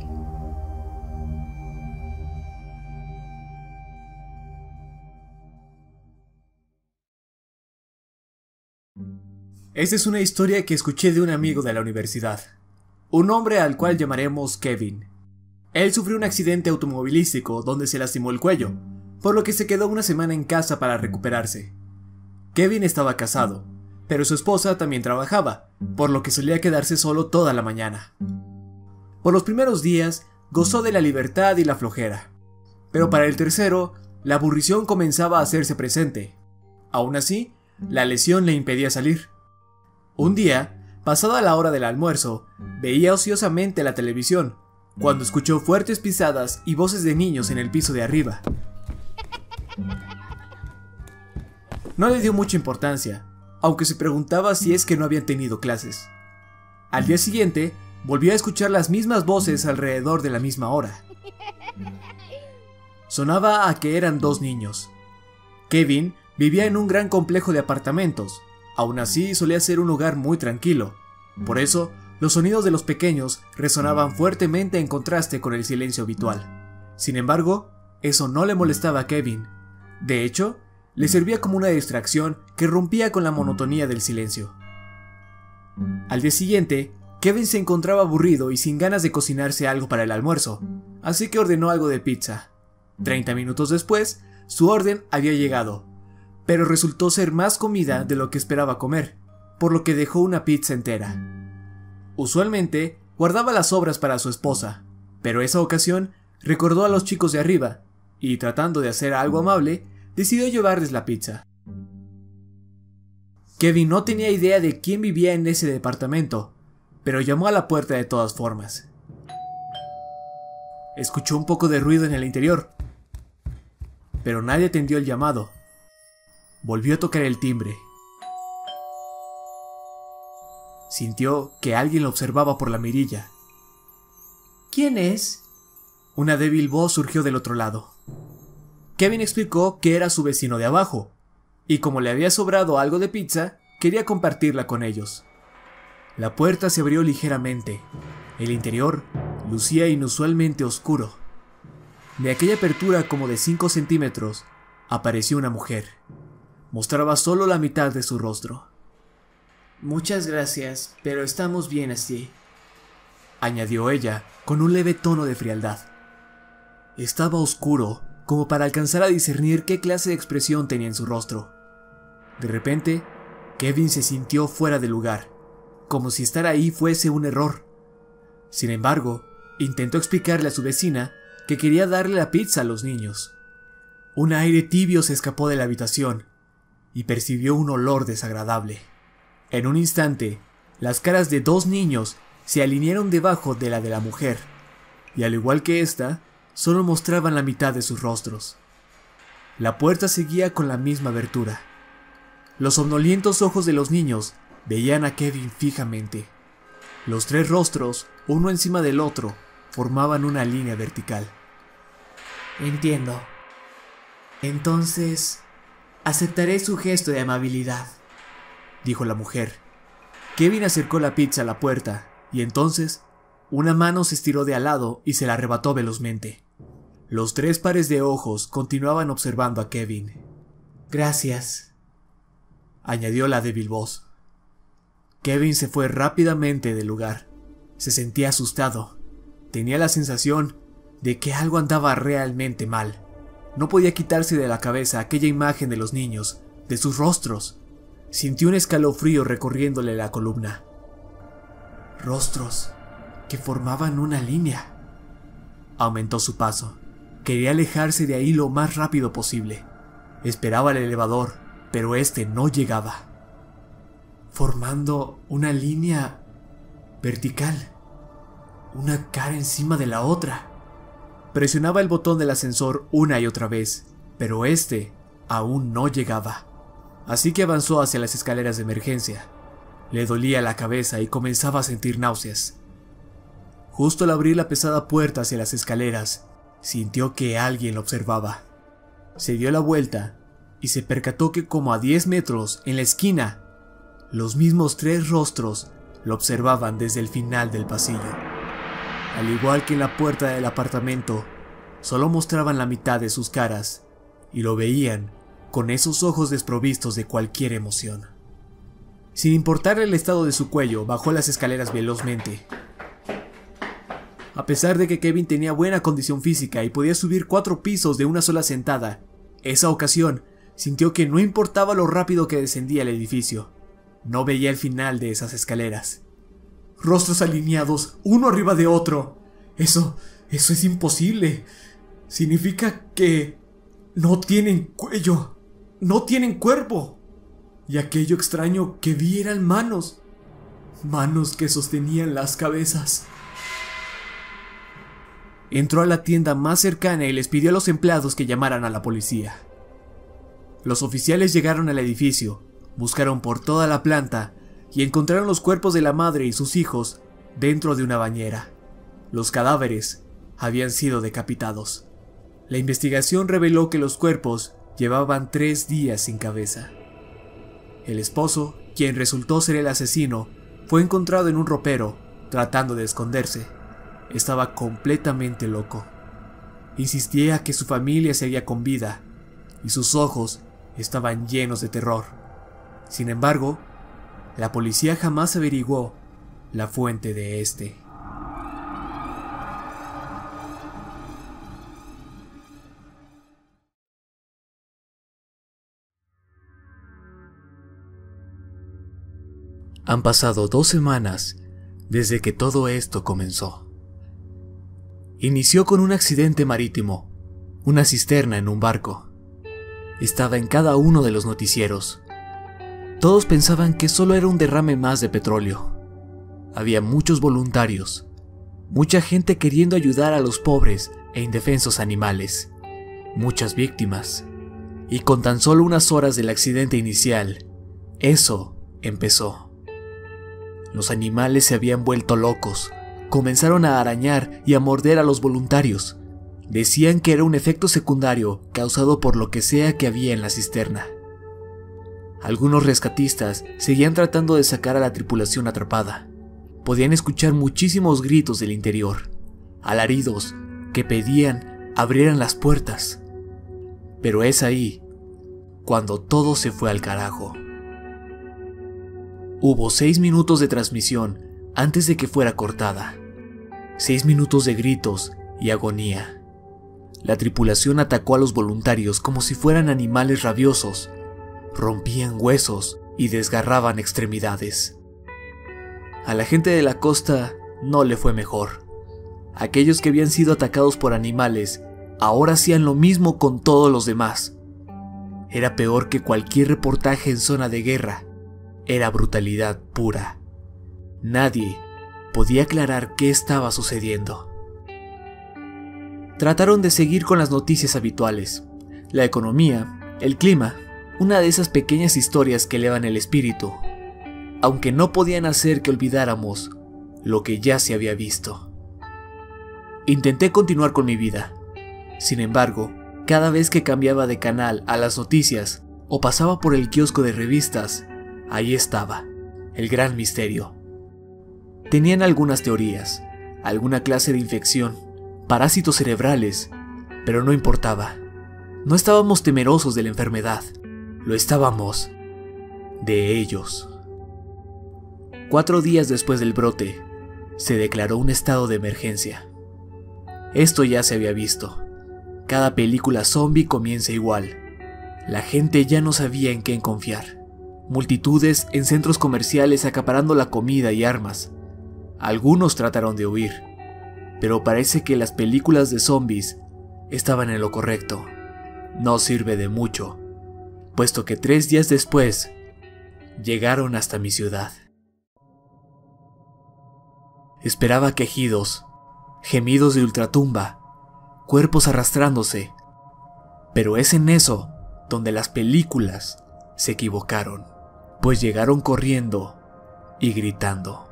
Esta es una historia que escuché de un amigo de la universidad, un hombre al cual llamaremos Kevin. Él sufrió un accidente automovilístico donde se lastimó el cuello, por lo que se quedó una semana en casa para recuperarse. Kevin estaba casado, pero su esposa también trabajaba, por lo que solía quedarse solo toda la mañana. Por los primeros días, gozó de la libertad y la flojera, pero para el tercero, la aburrición comenzaba a hacerse presente. Aún así, la lesión le impedía salir. Un día, pasada la hora del almuerzo, veía ociosamente la televisión, cuando escuchó fuertes pisadas y voces de niños en el piso de arriba. No le dio mucha importancia, aunque se preguntaba si es que no habían tenido clases. Al día siguiente, volvió a escuchar las mismas voces alrededor de la misma hora. Sonaba a que eran 2 niños. Kevin vivía en un gran complejo de apartamentos. Aún así, solía ser un lugar muy tranquilo. Por eso, los sonidos de los pequeños resonaban fuertemente en contraste con el silencio habitual. Sin embargo, eso no le molestaba a Kevin. De hecho, le servía como una distracción que rompía con la monotonía del silencio. Al día siguiente, Kevin se encontraba aburrido y sin ganas de cocinarse algo para el almuerzo, así que ordenó algo de pizza. 30 minutos después, su orden había llegado, pero resultó ser más comida de lo que esperaba comer, por lo que dejó una pizza entera. Usualmente, guardaba las sobras para su esposa, pero esa ocasión recordó a los chicos de arriba, y tratando de hacer algo amable, decidió llevarles la pizza. Kevin no tenía idea de quién vivía en ese departamento, pero llamó a la puerta de todas formas. Escuchó un poco de ruido en el interior, pero nadie atendió el llamado. Volvió a tocar el timbre. Sintió que alguien lo observaba por la mirilla. ¿Quién es? Una débil voz surgió del otro lado. Kevin explicó que era su vecino de abajo, y como le había sobrado algo de pizza, quería compartirla con ellos. La puerta se abrió ligeramente. El interior lucía inusualmente oscuro. De aquella apertura como de 5 centímetros, apareció una mujer. Mostraba solo la mitad de su rostro. Muchas gracias, pero estamos bien así, añadió ella con un leve tono de frialdad. Estaba oscuro, como para alcanzar a discernir qué clase de expresión tenía en su rostro. De repente, Kevin se sintió fuera de lugar, como si estar ahí fuese un error. Sin embargo, intentó explicarle a su vecina que quería darle la pizza a los niños. Un aire tibio se escapó de la habitación y percibió un olor desagradable. En un instante, las caras de 2 niños se alinearon debajo de la mujer, y al igual que ésta, solo mostraban la mitad de sus rostros. La puerta seguía con la misma abertura. Los somnolientos ojos de los niños veían a Kevin fijamente. Los 3 rostros, uno encima del otro, formaban una línea vertical. Entiendo. Entonces, aceptaré su gesto de amabilidad, dijo la mujer. Kevin acercó la pizza a la puerta, y entonces, una mano se estiró de al lado y se la arrebató velozmente. Los 3 pares de ojos continuaban observando a Kevin. Gracias, añadió la débil voz. Kevin se fue rápidamente del lugar. Se sentía asustado. Tenía la sensación de que algo andaba realmente mal. No podía quitarse de la cabeza aquella imagen de los niños, de sus rostros. Sintió un escalofrío recorriéndole la columna. Rostros que formaban una línea. Aumentó su paso. Quería alejarse de ahí lo más rápido posible. Esperaba el elevador, pero este no llegaba, formando una línea vertical, una cara encima de la otra. Presionaba el botón del ascensor una y otra vez, pero este aún no llegaba. Así que avanzó hacia las escaleras de emergencia. Le dolía la cabeza y comenzaba a sentir náuseas. Justo al abrir la pesada puerta hacia las escaleras, sintió que alguien lo observaba. Se dio la vuelta y se percató que como a 10 metros en la esquina, los mismos 3 rostros lo observaban desde el final del pasillo. Al igual que en la puerta del apartamento, solo mostraban la mitad de sus caras y lo veían con esos ojos desprovistos de cualquier emoción. Sin importar el estado de su cuello, bajó las escaleras velozmente. A pesar de que Kevin tenía buena condición física y podía subir 4 pisos de una sola sentada, esa ocasión sintió que no importaba lo rápido que descendía el edificio, no veía el final de esas escaleras. Rostros alineados, uno arriba de otro. Eso es imposible. Significa que no tienen cuello, no tienen cuerpo. Y aquello extraño que vi eran manos que sostenían las cabezas. Entró a la tienda más cercana y les pidió a los empleados que llamaran a la policía. Los oficiales llegaron al edificio, buscaron por toda la planta y encontraron los cuerpos de la madre y sus hijos dentro de una bañera. Los cadáveres habían sido decapitados. La investigación reveló que los cuerpos llevaban 3 días sin cabeza. El esposo, quien resultó ser el asesino, fue encontrado en un ropero, tratando de esconderse. Estaba completamente loco. Insistía que su familia seguía con vida, y sus ojos estaban llenos de terror. Sin embargo, la policía jamás averiguó la fuente de este. Han pasado 2 semanas desde que todo esto comenzó. Inició con un accidente marítimo, una cisterna en un barco. Estaba en cada uno de los noticieros. Todos pensaban que solo era un derrame más de petróleo. Había muchos voluntarios, mucha gente queriendo ayudar a los pobres e indefensos animales, muchas víctimas. Y con tan solo unas horas del accidente inicial, eso empezó. Los animales se habían vuelto locos. Comenzaron a arañar y a morder a los voluntarios. Decían que era un efecto secundario causado por lo que sea que había en la cisterna. Algunos rescatistas seguían tratando de sacar a la tripulación atrapada. Podían escuchar muchísimos gritos del interior, alaridos que pedían abrieran las puertas. Pero es ahí cuando todo se fue al carajo. Hubo 6 minutos de transmisión antes de que fuera cortada. 6 minutos de gritos y agonía. La tripulación atacó a los voluntarios como si fueran animales rabiosos. Rompían huesos y desgarraban extremidades. A la gente de la costa no le fue mejor. Aquellos que habían sido atacados por animales ahora hacían lo mismo con todos los demás. Era peor que cualquier reportaje en zona de guerra. Era brutalidad pura. Nadie podía aclarar qué estaba sucediendo. Trataron de seguir con las noticias habituales, la economía, el clima, una de esas pequeñas historias que elevan el espíritu, aunque no podían hacer que olvidáramos lo que ya se había visto. Intenté continuar con mi vida. Sin embargo, cada vez que cambiaba de canal a las noticias o pasaba por el kiosco de revistas, ahí estaba, el gran misterio. Tenían algunas teorías, alguna clase de infección, parásitos cerebrales, pero no importaba. No estábamos temerosos de la enfermedad, lo estábamos de ellos. 4 días después del brote, se declaró un estado de emergencia. Esto ya se había visto. Cada película zombie comienza igual. La gente ya no sabía en quién confiar. Multitudes en centros comerciales acaparando la comida y armas. Algunos trataron de huir, pero parece que las películas de zombies estaban en lo correcto. No sirve de mucho, puesto que 3 días después llegaron hasta mi ciudad. Esperaba quejidos, gemidos de ultratumba, cuerpos arrastrándose, pero es en eso donde las películas se equivocaron, pues llegaron corriendo y gritando.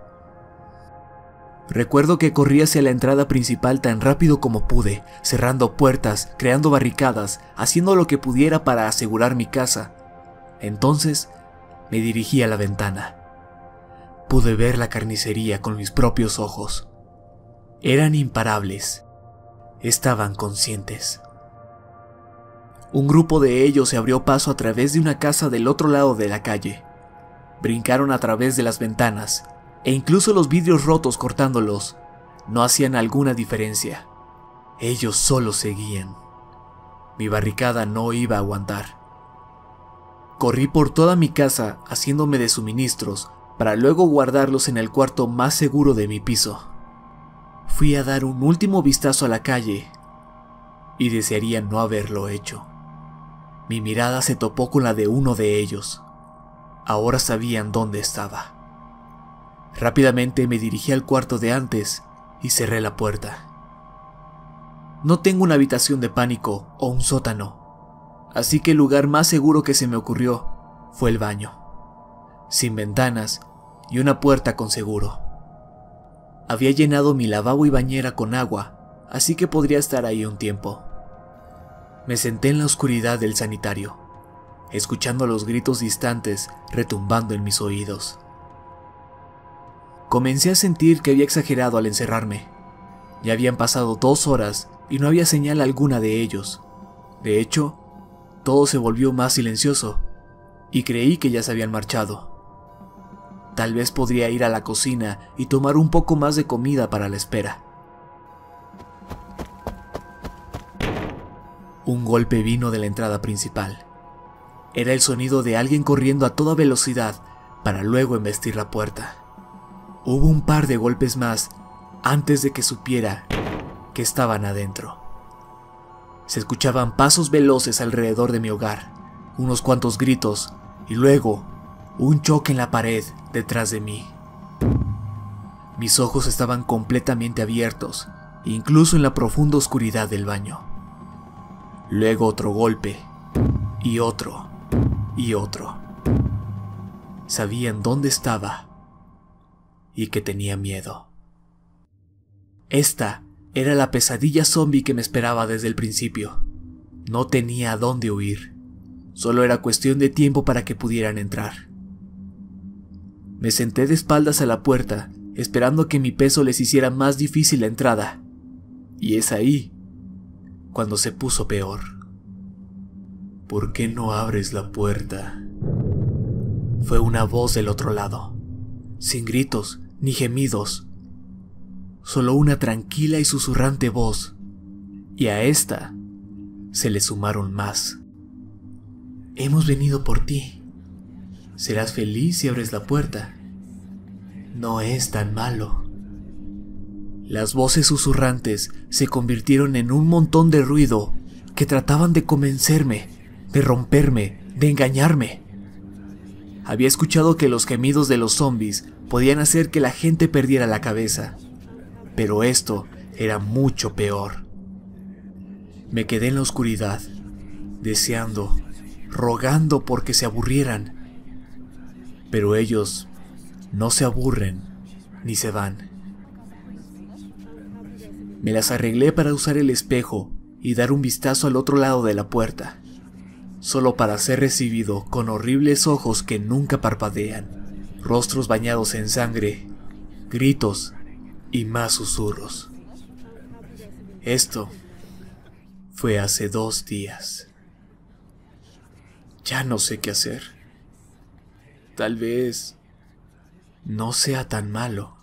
Recuerdo que corrí hacia la entrada principal tan rápido como pude, cerrando puertas, creando barricadas, haciendo lo que pudiera para asegurar mi casa. Entonces me dirigí a la ventana. Pude ver la carnicería con mis propios ojos. Eran imparables. Estaban conscientes. Un grupo de ellos se abrió paso a través de una casa del otro lado de la calle. Brincaron a través de las ventanas, e incluso los vidrios rotos cortándolos no hacían alguna diferencia. Ellos solo seguían. Mi barricada no iba a aguantar. Corrí por toda mi casa haciéndome de suministros para luego guardarlos en el cuarto más seguro de mi piso. Fui a dar un último vistazo a la calle y desearía no haberlo hecho. Mi mirada se topó con la de uno de ellos. Ahora sabían dónde estaba. Rápidamente me dirigí al cuarto de antes y cerré la puerta. No tengo una habitación de pánico o un sótano, así que el lugar más seguro que se me ocurrió fue el baño, sin ventanas y una puerta con seguro. Había llenado mi lavabo y bañera con agua, así que podría estar ahí un tiempo. Me senté en la oscuridad del sanitario, escuchando los gritos distantes retumbando en mis oídos. Comencé a sentir que había exagerado al encerrarme. Ya habían pasado 2 horas y no había señal alguna de ellos. De hecho, todo se volvió más silencioso y creí que ya se habían marchado. Tal vez podría ir a la cocina y tomar un poco más de comida para la espera. Un golpe vino de la entrada principal. Era el sonido de alguien corriendo a toda velocidad para luego embestir la puerta. Hubo un par de golpes más antes de que supiera que estaban adentro. Se escuchaban pasos veloces alrededor de mi hogar, unos cuantos gritos y luego un choque en la pared detrás de mí. Mis ojos estaban completamente abiertos, incluso en la profunda oscuridad del baño. Luego otro golpe y otro y otro. Sabían dónde estaba y que tenía miedo. Esta era la pesadilla zombie que me esperaba desde el principio. No tenía a dónde huir. Solo era cuestión de tiempo para que pudieran entrar. Me senté de espaldas a la puerta, esperando que mi peso les hiciera más difícil la entrada. Y es ahí cuando se puso peor. ¿Por qué no abres la puerta? Fue una voz del otro lado, sin gritos ni gemidos, solo una tranquila y susurrante voz, y a esta se le sumaron más. Hemos venido por ti. Serás feliz si abres la puerta. No es tan malo. Las voces susurrantes se convirtieron en un montón de ruido que trataban de convencerme, de romperme, de engañarme. Había escuchado que los gemidos de los zombies podían hacer que la gente perdiera la cabeza, pero esto era mucho peor. Me quedé en la oscuridad, deseando, rogando porque se aburrieran. Pero ellos no se aburren ni se van. Me las arreglé para usar el espejo y dar un vistazo al otro lado de la puerta, solo para ser recibido con horribles ojos que nunca parpadean, rostros bañados en sangre, gritos y más susurros. Esto fue hace 2 días. Ya no sé qué hacer. Tal vez no sea tan malo.